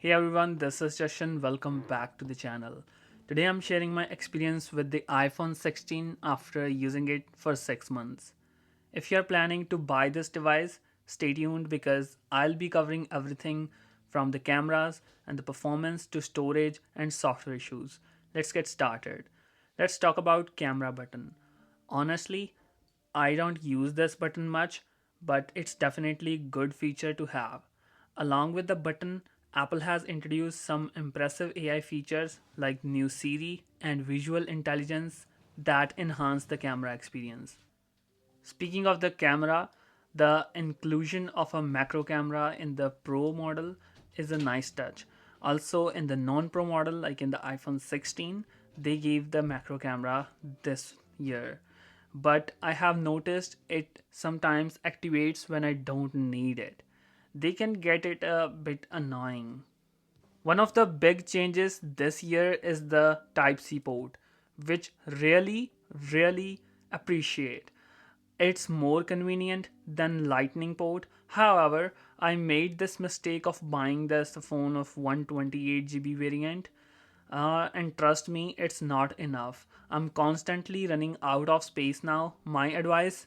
Hey everyone, this is Jashan. Welcome back to the channel. Today I'm sharing my experience with the iPhone 16 after using it for 6 months. If you're planning to buy this device, stay tuned because I'll be covering everything from the cameras and the performance to storage and software issues. Let's get started. Let's talk about camera button. Honestly, I don't use this button much, but it's definitely good feature to have. Along with the button, Apple has introduced some impressive AI features like new Siri and visual intelligence that enhance the camera experience. Speaking of the camera, the inclusion of a macro camera in the Pro model is a nice touch. Also, in the non Pro model, like in the iPhone 16, they gave the macro camera this year. But I have noticed it sometimes activates when I don't need it. They can get it a bit annoying. One of the big changes this year is the Type C port, which really appreciate. It's more convenient than Lightning port. However, I made this mistake of buying this phone of 128 GB variant. And trust me, it's not enough. I'm constantly running out of space now. My advice,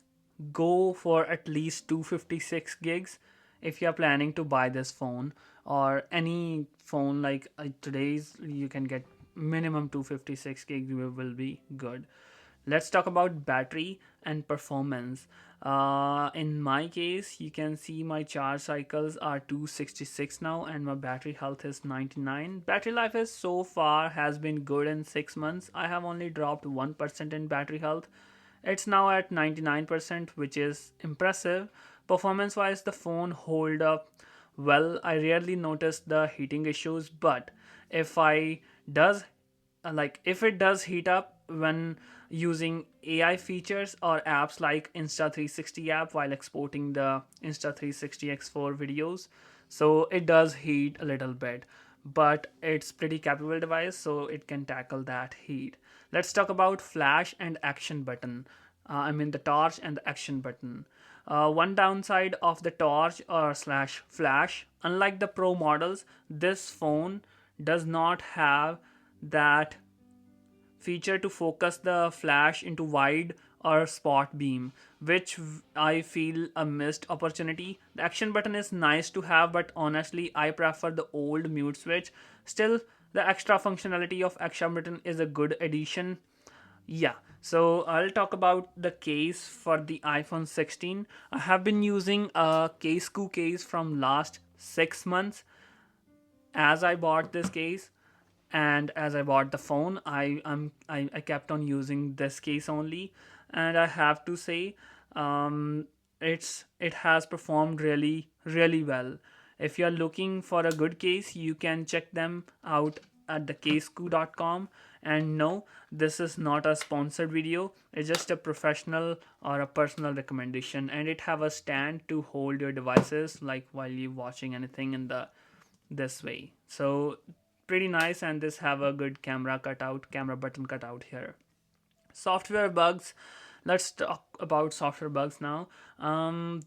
go for at least 256 gigs if you're planning to buy this phone, or any phone like today's you can get minimum 256 gigs will be good. Let's talk about battery and performance. In my case, you can see my charge cycles are 266 now, and my battery health is 99. Battery life is so far has been good in 6 months. I have only dropped 1% in battery health. It's now at 99%, which is impressive. Performance wise, the phone hold up well. I rarely notice the heating issues, but if I does if it does heat up when using AI features or apps like Insta360 app while exporting the Insta360 X4 videos, so it does heat a little bit, but it's pretty capable device, so it can tackle that heat. Let's talk about flash and action button. I mean the torch and the action button. One downside of the torch or slash flash, unlike the Pro models, this phone does not have that feature to focus the flash into wide or spot beam, which I feel a missed opportunity. The action button is nice to have, but honestly, I prefer the old mute switch. Still, the extra functionality of action button is a good addition. Yeah, so I'll talk about the case for the iPhone 16. I have been using a case from last 6 months as I bought this case and as I bought the phone. I kept on using this case only, and I have to say, it has performed really well. If you're looking for a good case, you can check them out at thecasecoo.com. And no, this is not a sponsored video, it's just a professional or a personal recommendation, and it have a stand to hold your devices like while you watching anything in the this way. So pretty nice, and this have a good camera button cutout here. Software bugs. Let's talk about software bugs now.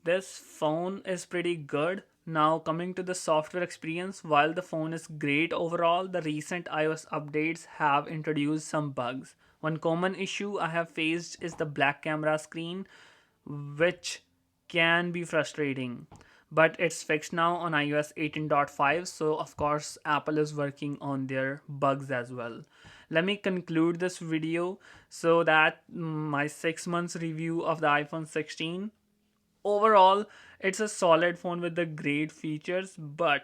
This phone is pretty good. Now coming to the software experience, while the phone is great overall, the recent iOS updates have introduced some bugs. One common issue I have faced is the black camera screen, which can be frustrating, but it's fixed now on iOS 18.5, so of course Apple is working on their bugs as well. Let me conclude this video so that my 6 months review of the iPhone 16. Overall, it's a solid phone with the great features, but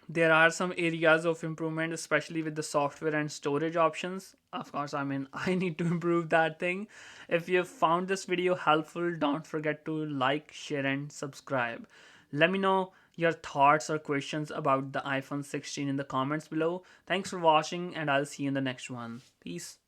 there are some areas of improvement, especially with the software and storage options. Of course, I mean, I need to improve that thing. If you found this video helpful, don't forget to like, share, and subscribe. Let me know your thoughts or questions about the iPhone 16 in the comments below. Thanks for watching, and I'll see you in the next one. Peace.